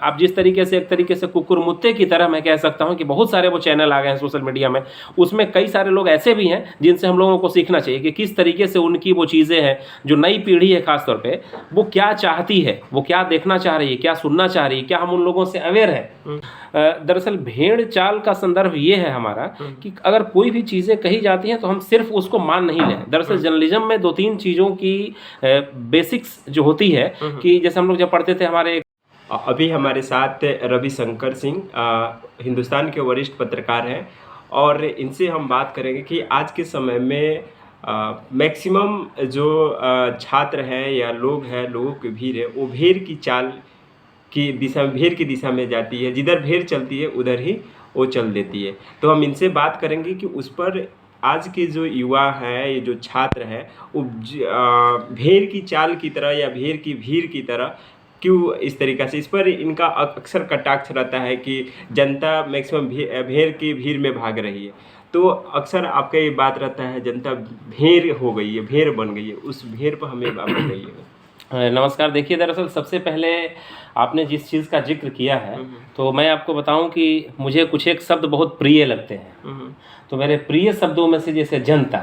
आप जिस तरीके से एक तरीके से कुकुर मुत्ते की तरह मैं कह सकता हूं कि बहुत सारे वो चैनल आ गए हैं सोशल मीडिया में, उसमें कई सारे लोग ऐसे भी हैं जिनसे हम लोगों को सीखना चाहिए कि किस तरीके से उनकी वो चीज़ें हैं, जो नई पीढ़ी है खासतौर पे, वो क्या चाहती है, वो क्या देखना चाह रही है, क्या सुनना चाह रही है, क्या हम उन लोगों से अवेयर है। दरअसल भेड़ चाल का संदर्भ ये है हमारा कि अगर कोई भी चीज़ें कही जाती हैं तो हम सिर्फ उसको मान नहीं लें। दरअसल जर्नलिज्म में 2-3 चीज़ों की बेसिक्स जो होती है कि जैसे हम लोग जब पढ़ते थे हमारे अभी हमारे साथ रविशंकर सिंह हिंदुस्तान के वरिष्ठ पत्रकार हैं और इनसे हम बात करेंगे कि आज के समय में मैक्सिमम जो छात्र हैं या लोग हैं, लोगों की भीड़ है, वो भेड़ की चाल की दिशा में, भेड़ की दिशा में जाती है। जिधर भेड़ चलती है उधर ही वो चल देती है। तो हम इनसे बात करेंगे कि उस पर आज के जो युवा हैं, ये जो छात्र हैं, वो भेड़ की चाल की तरह या भेड़ की भीड़ की तरह क्यों इस तरीक़ा से, इस पर इनका अक्सर कटाक्ष रहता है कि जनता मैक्सिमम भेड़ की भीड़ में भाग रही है। तो अक्सर आपका ये बात रहता है जनता भेड़ हो गई है, भेड़ बन गई है, उस भेड़ पर हमें बात बताइए। नमस्कार। देखिए, दरअसल सबसे पहले आपने जिस चीज़ का जिक्र किया है तो मैं आपको बताऊं कि मुझे कुछ एक शब्द बहुत प्रिय लगते हैं। तो मेरे प्रिय शब्दों में से जैसे जनता,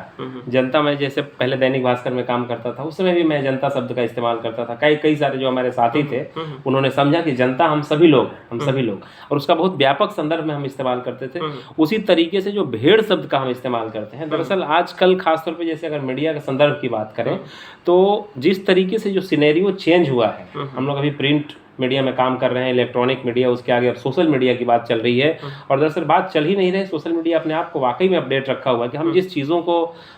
जनता, मैं जैसे पहले दैनिक भास्कर में काम करता था उस समय भी मैं जनता शब्द का इस्तेमाल करता था। कई सारे जो हमारे साथी थे उन्होंने समझा कि जनता हम सभी लोग, और उसका बहुत व्यापक संदर्भ में हम इस्तेमाल करते थे। उसी तरीके से जो भेड़ शब्द का हम इस्तेमाल करते हैं, दरअसल आजकल खासतौर पर जैसे अगर मीडिया के संदर्भ की बात करें तो जिस तरीके से जो सिनेरियो चेंज हुआ है, हम लोग अभी प्रिंट मीडिया में काम कर रहे हैं, इलेक्ट्रॉनिक मीडिया, उसके आगे अब सोशल मीडिया की बात चल रही है। और दरअसल बात चल ही नहीं रही, सोशल मीडिया अपने आप को वाकई में अपडेट रखा हुआ है कि हम जिस चीज़ों को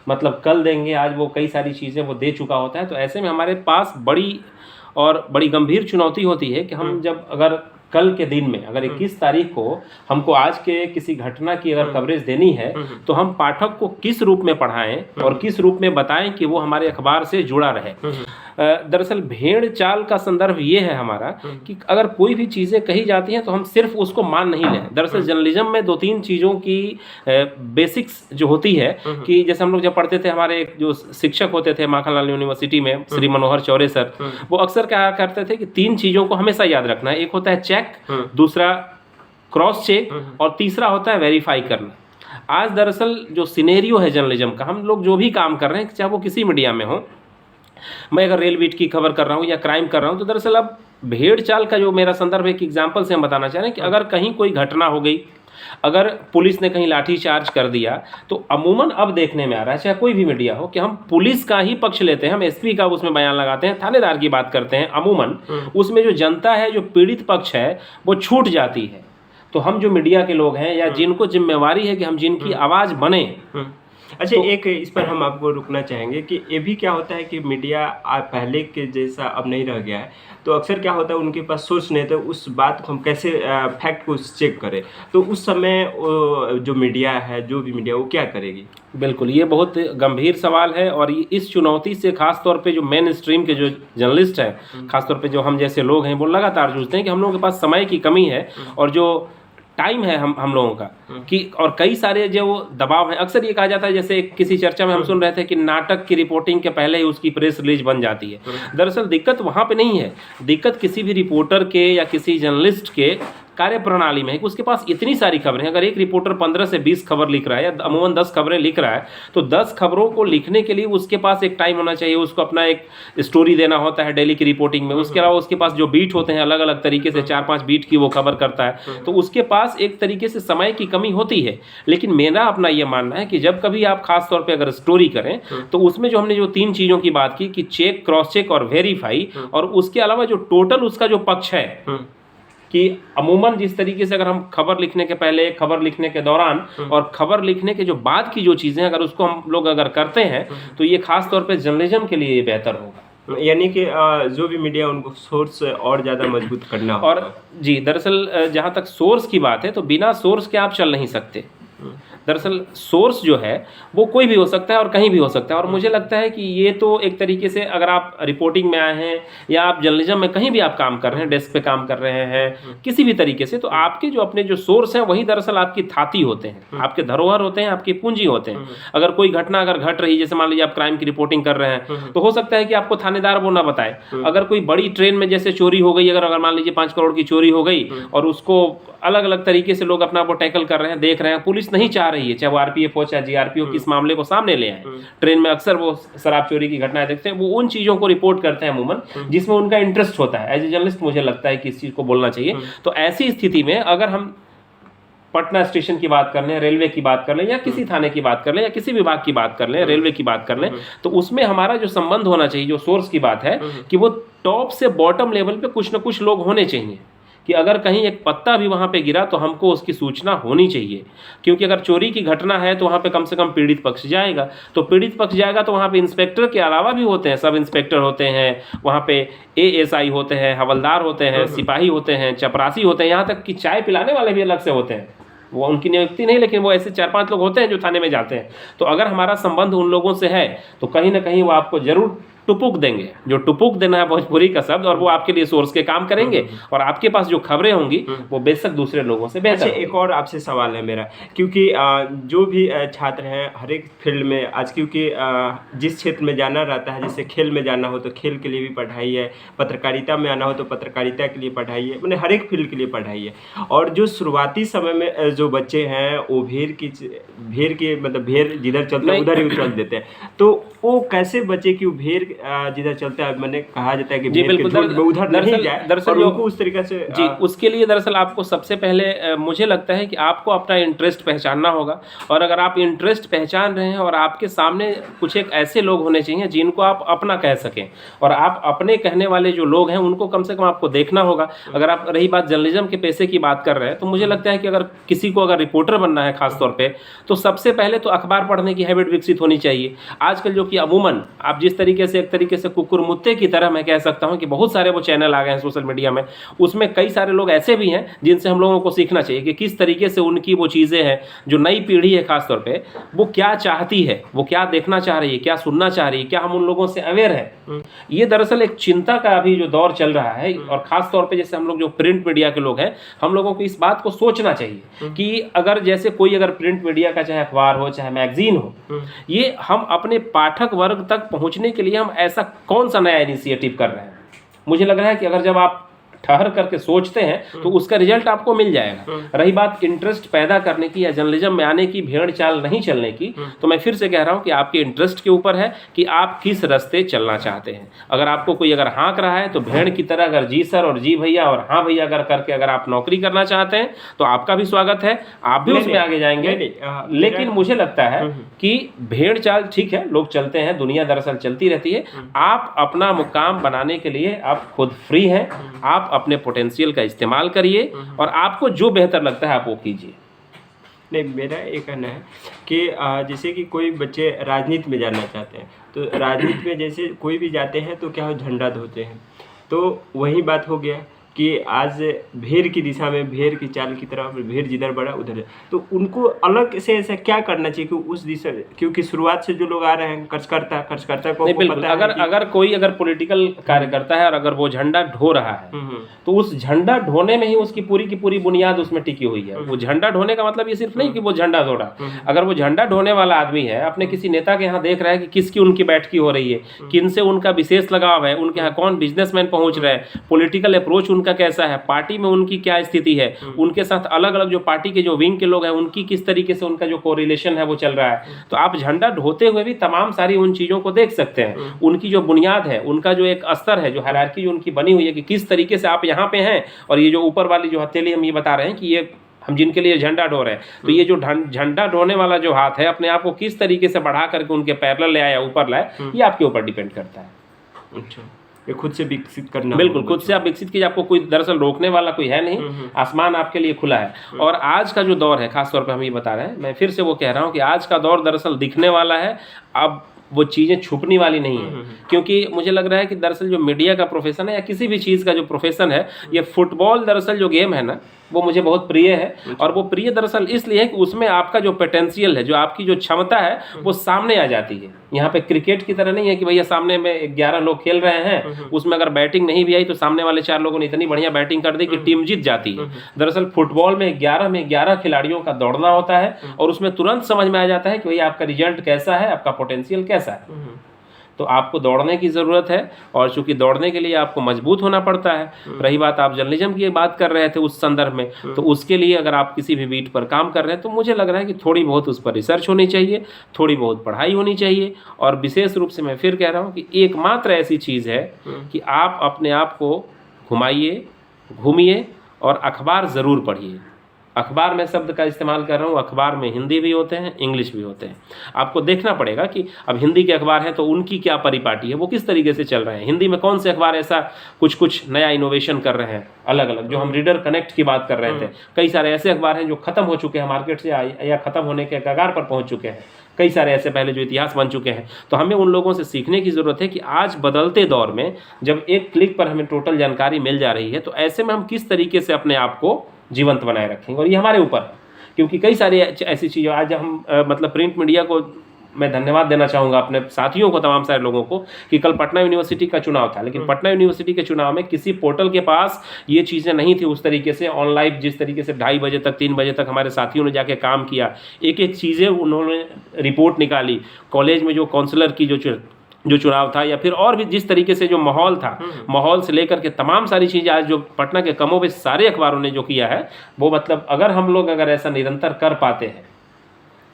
मतलब कल देंगे आज वो कई सारी चीज़ें वो दे चुका होता है। तो ऐसे में हमारे पास बड़ी गंभीर चुनौती होती है कि हम जब अगर कल के दिन में अगर 21 तारीख को हमको आज के किसी घटना की अगर कवरेज देनी है तो हम पाठक को किस रूप में पढ़ाएं और किस रूप में बताएं कि वो हमारे अखबार से जुड़ा रहे। दरअसल भेड़ चाल का संदर्भ ये है हमारा कि अगर कोई भी चीज़ें कही जाती हैं तो हम सिर्फ उसको मान नहीं लें। दरअसल जर्नलिज्म में 2-3 चीज़ों की बेसिक्स जो होती है कि जैसे हम लोग जब पढ़ते थे, हमारे जो शिक्षक होते थे माखनलाल यूनिवर्सिटी में, श्री मनोहर चौरे सर, वो अक्सर क्या करते थे कि 3 चीज़ों को हमेशा याद रखना है। एक होता है चेक, दूसरा क्रॉस चेक और तीसरा होता है वेरीफाई करना। आज दरअसल जो सिनेरियो है जर्नलिज्म का, हम लोग जो भी काम कर रहे हैं चाहे वो किसी मीडिया में हो, मैं अगर रेल बीट की खबर कर रहा हूँ या क्राइम कर रहा हूँ, तो दरअसल अब भेड़ चाल का जो मेरा संदर्भ एक एग्जाम्पल से हम बताना चाह रहे हैं कि अगर कहीं कोई घटना हो गई, अगर पुलिस ने कहीं लाठी चार्ज कर दिया, तो अमूमन अब देखने में आ रहा है चाहे कोई भी मीडिया हो कि हम पुलिस का ही पक्ष लेते हैं, हम एसपी का उसमें बयान लगाते हैं, थानेदार की बात करते हैं। अमूमन उसमें जो जनता है, जो पीड़ित पक्ष है, वो छूट जाती है। तो हम जो मीडिया के लोग हैं या जिनको जिम्मेवारी है कि हम जिनकी आवाज़ बने। अच्छा, एक इस पर हम आपको रुकना चाहेंगे कि ये भी क्या होता है कि मीडिया पहले के जैसा अब नहीं रह गया है। तो अक्सर क्या होता है उनके पास सोर्स नहीं, तो उस बात को हम कैसे फैक्ट को चेक करें, तो उस समय जो मीडिया है, जो भी मीडिया, वो क्या करेगी? बिल्कुल, ये बहुत गंभीर सवाल है और इस चुनौती से खास तौर पे जो मेन स्ट्रीम के जो जर्नलिस्ट हैं, खास तौर पे जो हम जैसे लोग हैं, वो लगातार जूझते हैं कि हम लोगों के पास समय की कमी है और जो टाइम है हम लोगों का कि, और कई सारे जो दबाव हैं। अक्सर ये कहा जाता है, जैसे किसी चर्चा में हम सुन रहे थे कि नाटक की रिपोर्टिंग के पहले ही उसकी प्रेस रिलीज बन जाती है। दरअसल दिक्कत वहाँ पे नहीं है, दिक्कत किसी भी रिपोर्टर के या किसी जर्नलिस्ट के कार्य प्रणाली में है कि उसके पास इतनी सारी खबरें। अगर एक रिपोर्टर 15 से 20 खबर लिख रहा है या अमूमन 10 खबरें लिख रहा है, तो 10 खबरों को लिखने के लिए उसके पास एक टाइम होना चाहिए, उसको अपना एक स्टोरी देना होता है डेली की रिपोर्टिंग में। उसके अलावा उसके पास जो बीट होते हैं, अलग अलग तरीके से 4-5 बीट की वो खबर करता है, तो उसके पास एक तरीके से समय की कमी होती है। लेकिन मेरा अपना ये मानना है कि जब कभी आप खास तौर पर अगर स्टोरी करें तो उसमें जो हमने जो 3 चीज़ों की बात की कि चेक, क्रॉस चेक और वेरीफाई, और उसके अलावा जो टोटल उसका जो पक्ष है कि अमूमन जिस तरीके से अगर हम खबर लिखने के पहले, खबर लिखने के दौरान और खबर लिखने के जो बाद की जो चीज़ें अगर उसको हम लोग अगर करते हैं तो ये खास तौर पे जर्नलिज्म के लिए बेहतर होगा। यानी कि जो भी मीडिया उनको सोर्स और ज़्यादा मजबूत करना होगा। और जी, दरअसल जहाँ तक सोर्स की बात है तो बिना सोर्स के आप चल नहीं सकते। दरअसल सोर्स जो है वो कोई भी हो सकता है और कहीं भी हो सकता है, और मुझे लगता है कि ये तो एक तरीके से अगर आप रिपोर्टिंग में आए हैं या आप जर्नलिज्म में कहीं भी आप काम कर रहे हैं, डेस्क पे काम कर रहे हैं किसी भी तरीके से, तो आपके जो अपने जो सोर्स हैं वही दरअसल आपकी थाती होते हैं, आपके धरोहर होते हैं, आपकी पूंजी होते हैं। अगर कोई घटना अगर घट रही, जैसे मान लीजिए आप क्राइम की रिपोर्टिंग कर रहे हैं, तो हो सकता है कि आपको थानेदार वो ना बताए। अगर कोई बड़ी ट्रेन में जैसे चोरी हो गई, अगर मान लीजिए 5 करोड़ की चोरी हो गई और उसको अलग अलग तरीके से लोग अपना वो टैकल कर रहे हैं, देख रहे हैं, पुलिस नहीं चाह रही है, चाहे वो आरपीएफ हो चाहे जीआरपी हो, किस मामले को सामने ले आए। ट्रेन में अक्सर वो शराब चोरी की घटनाएं देखते हैं, वो उन चीजों को रिपोर्ट करते हैं अमूमन जिसमें उनका इंटरेस्ट होता है। एज ए जर्नलिस्ट मुझे लगता है कि इस चीज को बोलना चाहिए। तो ऐसी स्थिति में अगर हम पटना स्टेशन की बात कर लें, रेलवे की बात कर लें, या किसी थाने की बात कर लें, या किसी विभाग की बात कर लें, रेलवे की बात कर लें, तो उसमें हमारा जो संबंध होना चाहिए, जो सोर्स की बात है, कि वो टॉप से बॉटम लेवल पे कुछ ना कुछ लोग होने चाहिए कि अगर कहीं एक पत्ता भी वहाँ पे गिरा तो हमको उसकी सूचना होनी चाहिए। क्योंकि अगर चोरी की घटना है तो वहाँ पे कम से कम पीड़ित पक्ष जाएगा, तो पीड़ित पक्ष जाएगा तो वहाँ पे इंस्पेक्टर के अलावा भी होते हैं, सब इंस्पेक्टर होते हैं, वहाँ पे एएसआई होते हैं, हवलदार होते हैं, सिपाही होते हैं, चपरासी होते हैं, यहाँ तक कि चाय पिलाने वाले भी अलग से होते हैं। वो उनकी नियुक्ति नहीं, लेकिन वो ऐसे 4-5 लोग होते हैं जो थाने में जाते हैं। तो अगर हमारा संबंध उन लोगों से है तो कहीं ना कहीं वो आपको जरूर टुपुक देंगे, जो टुपुक देना है भोजपुरी का शब्द, और वो आपके लिए सोर्स के काम करेंगे, और आपके पास जो खबरें होंगी वो बेशक दूसरे लोगों से बेहतर। अच्छा, एक और आपसे सवाल है मेरा, क्योंकि जो भी छात्र हैं हर एक फील्ड में आज, क्योंकि जिस क्षेत्र में जाना रहता है, जैसे खेल में जाना हो तो खेल के लिए भी पढ़ाई है, पत्रकारिता में आना हो तो पत्रकारिता के लिए पढ़ाई है, मैंने हर एक फील्ड के लिए पढ़ाई है। और जो शुरुआती समय में जो बच्चे हैं वो भेड़ की मतलब भेड़ जिधर चलते हैं उधर ही चल देते हैं, तो वो कैसे बचे कि वो भेड़ जिधर चलता है, मैंने कहा जाता है कि जी बिल्कुल, उधर नहीं जाए, दरअसल उनको उस तरीके से जी उसके लिए दरअसल आपको सबसे पहले मुझे लगता है कि आपको अपना इंटरेस्ट पहचानना होगा। और अगर आप इंटरेस्ट पहचान रहे हैं और आपके सामने कुछ एक ऐसे लोग होने चाहिए जिनको आप अपना कह सकें, और आप अपने कहने वाले जो लोग हैं उनको कम से कम आपको देखना होगा। अगर आप रही बात जर्नलिज्म के पेशे की बात कर रहे हैं, तो मुझे लगता है कि अगर किसी को अगर रिपोर्टर बनना है खासतौर पर, तो सबसे पहले तो अखबार पढ़ने की हैबिट विकसित होनी चाहिए। आजकल जो कि अमूमन आप जिस तरीके से एक तरीके से कुकुर मुत्ते की तरह मैं कह सकता हूं कि बहुत सारे वो चैनल आ गए हैं सोशल मीडिया में, उसमें कई सारे लोग ऐसे भी हैं जिनसे हम लोगों को सीखना चाहिए कि किस तरीके से उनकी वो चीज़ें हैं, जो नई पीढ़ी है खासतौर पे, वो क्या चाहती है, वो क्या देखना चाह रही है, क्या सुनना चाह रही है, क्या हम उन लोगों से अवेयर है। ये दरअसल एक चिंता का अभी जो दौर चल रहा है, और खासतौर पर जैसे हम लोग जो प्रिंट मीडिया के लोग हैं, हम लोगों को इस बात को सोचना चाहिए कि अगर जैसे कोई अगर प्रिंट मीडिया का चाहे अखबार हो चाहे मैगजीन हो, ये हम अपने पाठक वर्ग तक पहुंचने के लिए हम ऐसा कौन सा नया इनिशिएटिव कर रहे हैं। मुझे लग रहा है कि अगर जब आप ठहर करके सोचते हैं तो उसका रिजल्ट आपको मिल जाएगा। रही बात इंटरेस्ट पैदा करने की या जर्नलिज्म में आने की, भेड़ चाल नहीं चलने की, तो मैं फिर से कह रहा हूं कि आपके इंटरेस्ट के ऊपर है कि आप किस रास्ते चलना चाहते हैं। अगर आपको कोई अगर हाँक रहा है तो भेड़ की तरह अगर जी सर और जी भैया और हाँ भैया अगर करके अगर आप नौकरी करना चाहते हैं तो आपका भी स्वागत है, आप भी उसमें आगे जाएंगे। लेकिन मुझे लगता है कि भेड़ चाल ठीक है, लोग चलते हैं, दुनिया दरअसल चलती रहती है। आप अपना मुकाम बनाने के लिए आप खुद फ्री हैं, आप अपने पोटेंशियल का इस्तेमाल करिए और आपको जो बेहतर लगता है आप वो कीजिए। नहीं, मेरा ये कहना है कि जैसे कि कोई बच्चे राजनीति में जाना चाहते हैं, तो राजनीति में जैसे कोई भी जाते हैं तो क्या हो, झंडा धोते हैं। तो वही बात हो गया कि आज भेड़ की दिशा में, भेड़ की चाल की तरफ, भेड़ जिधर बढ़ा उधर, तो उनको अलग से ऐसा क्या करना चाहिए कि उस दिशा, क्योंकि शुरुआत से जो लोग आ रहे हैं कर्जकर्ता को बिल्कुल, अगर कोई अगर पॉलिटिकल कार्य करता है और अगर वो झंडा ढो रहा है तो उस झंडा ढोने में ही उसकी पूरी की पूरी बुनियाद उसमें टिकी हुई है। वो झंडा ढोने का मतलब ये सिर्फ नहीं कि वो झंडा ढो रहा, अगर वो झंडा ढोने वाला आदमी है, अपने किसी नेता के यहाँ देख रहा है कि किसकी उनकी बैठकी हो रही है, किन से उनका विशेष लगाव है, उनके यहाँ कौन बिजनेसमैन पहुंच रहे हैं, पॉलिटिकल अप्रोच उनका कैसा है, पार्टी में उनकी क्या स्थिति है, उनके साथ अलग अलग जो पार्टी के जो विंग के लोग हैं उनकी किस तरीके से उनका जो कोरिलेशन है वो चल रहा है। तो आप झंडा ढोते हुए भी तमाम सारी उन चीज़ों को देख सकते हैं, उनकी जो बुनियाद है, उनका जो एक स्तर है, जो हायरार्की जो उनकी बनी हुई है कि किस तरीके से आप यहाँ पे हैं, और ये जो ऊपर वाली जो हथेली हम ये बता रहे हैं कि ये हम जिनके लिए झंडा ढो रहे हैं, तो ये जो झंडा ढोने वाला जो हाथ है अपने आप को किस तरीके से बढ़ा करके उनके पैरेलल ले आया, ऊपर लाए, ये आपके ऊपर डिपेंड करता है। अच्छा, ये खुद से विकसित करना, बिल्कुल खुद से आप विकसित कीजिए, आपको कोई दरअसल रोकने वाला कोई है नहीं, आसमान आपके लिए खुला है। और आज का जो दौर है, खासतौर पे हम ये बता रहे हैं, मैं फिर से वो कह रहा हूँ कि आज का दौर दरअसल दिखने वाला है, अब वो चीज़ें छुपने वाली नहीं है। क्योंकि मुझे लग रहा है कि दरअसल जो मीडिया का प्रोफेशन है या किसी भी चीज़ का जो प्रोफेशन है, ये फुटबॉल दरअसल जो गेम है ना, वो मुझे बहुत प्रिय है। और वो प्रिय दरअसल इसलिए है कि उसमें आपका जो पोटेंशियल है, जो आपकी जो क्षमता है वो सामने आ जाती है। यहाँ पे क्रिकेट की तरह नहीं है कि भैया सामने में 11 लोग खेल रहे हैं, उसमें अगर बैटिंग नहीं भी आई तो सामने वाले 4 लोगों ने इतनी बढ़िया बैटिंग कर दी कि टीम जीत जाती है। दरअसल फुटबॉल में 11 खिलाड़ियों का दौड़ना होता है और उसमें तुरंत समझ में आ जाता है कि भैया आपका रिजल्ट कैसा है, आपका पोटेंशियल कैसा है। तो आपको दौड़ने की ज़रूरत है, और चूंकि दौड़ने के लिए आपको मजबूत होना पड़ता है। रही बात आप जर्नलिज्म की बात कर रहे थे उस संदर्भ में, तो उसके लिए अगर आप किसी भी बीट पर काम कर रहे हैं तो मुझे लग रहा है कि थोड़ी बहुत उस पर रिसर्च होनी चाहिए, थोड़ी बहुत पढ़ाई होनी चाहिए। और विशेष रूप से मैं फिर कह रहा हूँ कि एकमात्र ऐसी चीज़ है कि आप अपने आप को घुमाइए, घूमिए और अखबार ज़रूर पढ़िए। अखबार में शब्द का इस्तेमाल कर रहा हूँ, अखबार में हिंदी भी होते हैं, इंग्लिश भी होते हैं। आपको देखना पड़ेगा कि अब हिंदी के अखबार हैं तो उनकी क्या परिपाटी है, वो किस तरीके से चल रहे हैं। हिंदी में कौन से अखबार ऐसा कुछ नया इनोवेशन कर रहे हैं, अलग अलग, जो हम रीडर कनेक्ट की बात कर रहे थे। कई सारे ऐसे अखबार हैं जो ख़त्म हो चुके हैं मार्केट से, या ख़त्म होने के कगार पर पहुँच चुके हैं। कई सारे ऐसे पहले जो इतिहास बन चुके हैं। तो हमें उन लोगों से सीखने की ज़रूरत है कि आज बदलते दौर में जब एक क्लिक पर हमें टोटल जानकारी मिल जा रही है, तो ऐसे में हम किस तरीके से अपने आप को जीवंत बनाए रखेंगे। और ये हमारे ऊपर है, क्योंकि कई सारी ऐसी चीज़ें आज हम मतलब प्रिंट मीडिया को मैं धन्यवाद देना चाहूँगा, अपने साथियों को, तमाम सारे लोगों को, कि कल पटना यूनिवर्सिटी का चुनाव था, लेकिन पटना यूनिवर्सिटी के चुनाव में किसी पोर्टल के पास ये चीज़ें नहीं थी उस तरीके से ऑन लाइव, जिस तरीके से 2:30 बजे तक 3 बजे तक हमारे साथियों ने जाके काम किया, एक एक चीज़ें उन्होंने रिपोर्ट निकाली। कॉलेज में जो काउंसलर की जो चुनाव था, या फिर और भी जिस तरीके से जो माहौल था, माहौल से लेकर के तमाम सारी चीज़ें आज जो पटना के कमोबेश सारे अखबारों ने जो किया है, वो मतलब अगर हम लोग अगर ऐसा निरंतर कर पाते हैं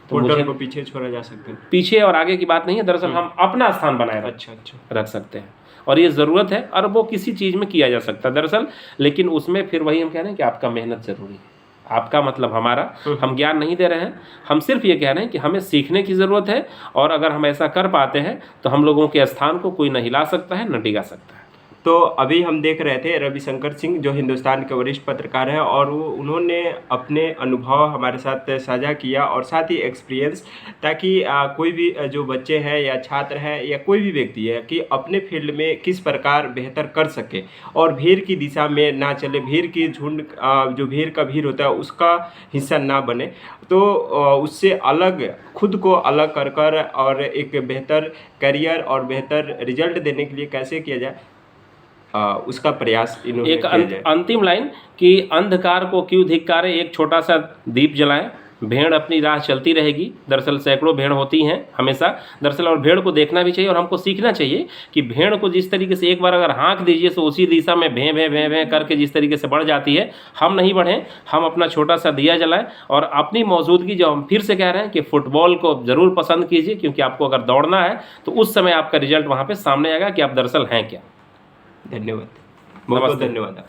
तो मुझे को पीछे छोड़ा जा सकता है। पीछे और आगे की बात नहीं है, दरअसल हम अपना स्थान बनाए रख सकते हैं। और ये ज़रूरत है, और वो किसी चीज़ में किया जा सकता है दरअसल। लेकिन उसमें फिर वही हम कह रहे हैं कि आपका मेहनत ज़रूरी है। आपका मतलब हमारा, हम ज्ञान नहीं दे रहे हैं, हम सिर्फ ये कह रहे हैं कि हमें सीखने की ज़रूरत है। और अगर हम ऐसा कर पाते हैं तो हम लोगों के स्थान को कोई न हिला सकता है, न डिगा सकता है। तो अभी हम देख रहे थे रविशंकर सिंह, जो हिंदुस्तान के वरिष्ठ पत्रकार हैं, और उन्होंने अपने अनुभव हमारे साथ साझा किया, और साथ ही एक्सपीरियंस, ताकि कोई भी जो बच्चे हैं या छात्र हैं या कोई भी व्यक्ति है कि अपने फील्ड में किस प्रकार बेहतर कर सके और भीड़ की दिशा में ना चले, भीड़ की झुंड, जो भीड़ का भीड़ होता है उसका हिस्सा ना बने। तो उससे अलग, खुद को अलग कर और एक बेहतर करियर और बेहतर रिजल्ट देने के लिए कैसे किया जाए, उसका प्रयास इन्होंने एक अंतिम लाइन कि अंधकार को क्यों धिक्कारे, एक छोटा सा दीप जलाएं, भेड़ अपनी राह चलती रहेगी। दरअसल सैकड़ों भेड़ होती हैं हमेशा, दरअसल, और भेड़ को देखना भी चाहिए। और हमको सीखना चाहिए कि भेड़ को जिस तरीके से एक बार अगर हाँक दीजिए तो उसी दिशा में भें भें भें भें करके जिस तरीके से बढ़ जाती है, हम नहीं बढ़ें, हम अपना छोटा सा दिया जलाएं। और अपनी मौजूदगी, जो हम फिर से कह रहे हैं कि फुटबॉल को ज़रूर पसंद कीजिए, क्योंकि आपको अगर दौड़ना है तो उस समय आपका रिजल्ट वहाँ पर सामने आएगा कि आप दरअसल हैं क्या। धन्यवाद, बहुत बहुत धन्यवाद।